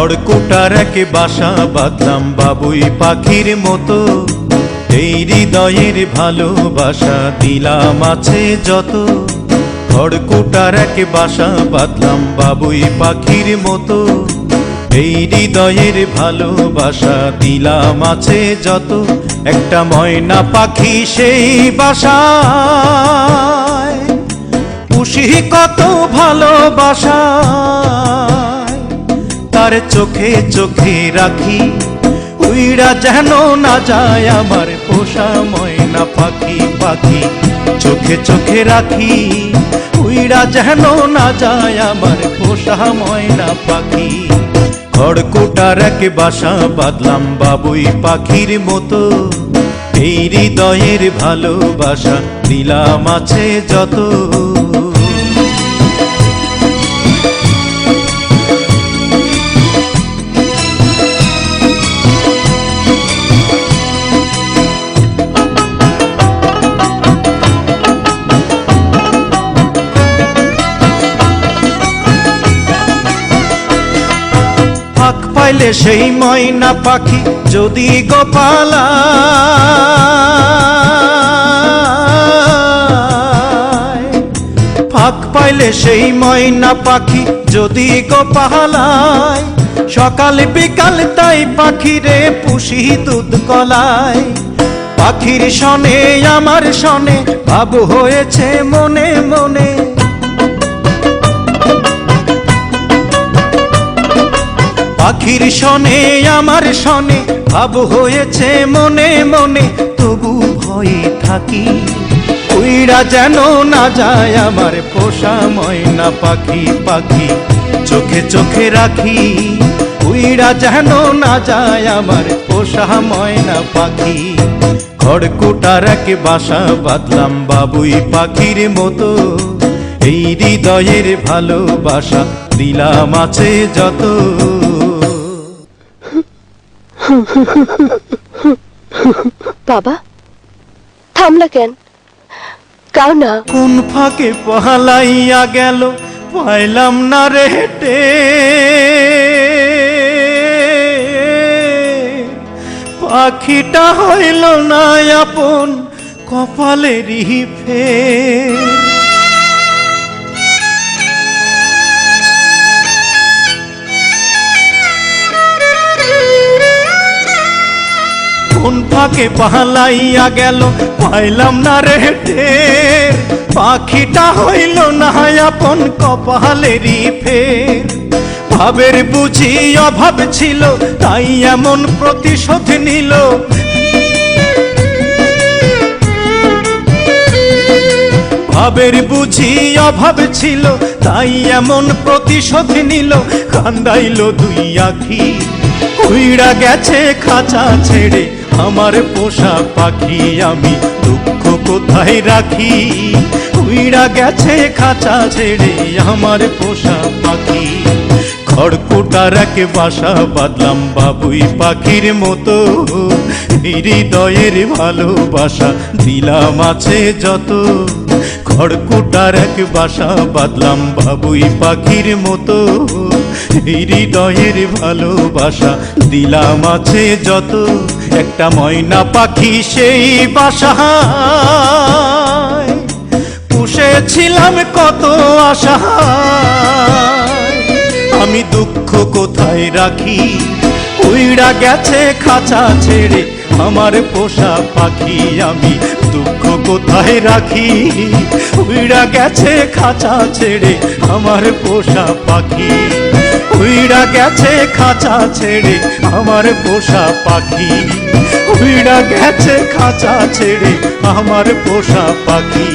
খড়কুটার এক বাসা বাঁধলাম বাবুই পাখির মতো, এই হৃদয়ের ভালোবাসা দিলাম আছে যত। খড়কুটার এক বাসা বাঁধলাম বাবুই পাখির মতো, এই হৃদয়ের ভালোবাসা দিলাম আছে যত। একটা ময়না পাখি সেই বাসায়, পুষি কত ভালোবাসা, তার চোখে চোখে রাখি, উইড়া যেন না যায় আমার পোষা ময়না পাখি। পাখি চোখে চোখে রাখি, উইড়া যেন না যায় আমার পোষা ময়না পাখি। খড়কুটার এক বাসা বাঁধলাম বাবুই পাখির মতো, এই হৃদয়ের ভালোবাসা দিলাম আছে যত। ফাঁক পাইলে সেই ময়না পাখি যদি গোপালা, ফাঁক পাইলে সেই ময়না পাখি যদি গোপালায়, সকাল বিকাল তাই পাখিরে পুষি দুধ কলায়। পাখির শনে আমার শনে ভাব হয়েছে মনে মনে, পাখির শনে আমার শনে ভাব হয়েছে মনে মনে। তবু ভয়ে থাকি, উইড়া যেন না যায় আমার পোষা ময়না পাখি। পাখি চোখে চোখে রাখি, উইড়া যেন না যায় আমার পোষা ময়না পাখি। খড়কুটার এক বাসা বাঁধলাম বাবুই পাখির মতো, এই হৃদয়ের ভালোবাসা দিলাম আছে যত। বাবা থামলা কেন? কাও না। কোন ফাঁকে পালাইয়া গেল পাইলাম না রে হেঁটে, পাখিটা হইল না আপন কপালেরই ফের। কোন ফাঁকে পালাইয়া গেল পাইলাম না রে টের, পাখিটা হইল না আপন কপালেরই ফের। ভাবের বুঝি অভাব ছিল তাই এমন প্রতিশোধ নিল, ভাবের বুঝি অভাব ছিল তাই এমন প্রতিশোধ নিল। কান্দাইল দুই আখি, উইড়া গেছে খাঁচা ছেড়ে আমার পোষা পাখি। আমি দুঃখ কোথায় রাখি, উইড়া গেছে খাঁচা ছেড়ে আমার পোষা পাখি। খড়কুটার এক বাসা বাঁধলাম বাবুই পাখির মতো, হৃদয়ের ভালোবাসা দিলাম আছে যত। খড়কুটার এক বাসা বাঁধলাম বাবুই পাখির মতো, হৃদয়ের ভালোবাসা দিলাম আছে যত। একটা ময়না পাখি সেই বাসায়, পুষেছিলাম কত আশা, আমি দুঃখ কোথায় রাখি, উইড়া গেছে খাঁচা ছেড়ে আমার পোষা পাখি। আমি দুঃখ কোথায় রাখি, উইড়া গেছে খাঁচা ছেড়ে আমার পোষা পাখি। উইড়া গেছে খাঁচা ছেড়ে আমার পোষা পাখি, উইড়া গেছে খাঁচা ছেড়ে আমার পোষা পাখি।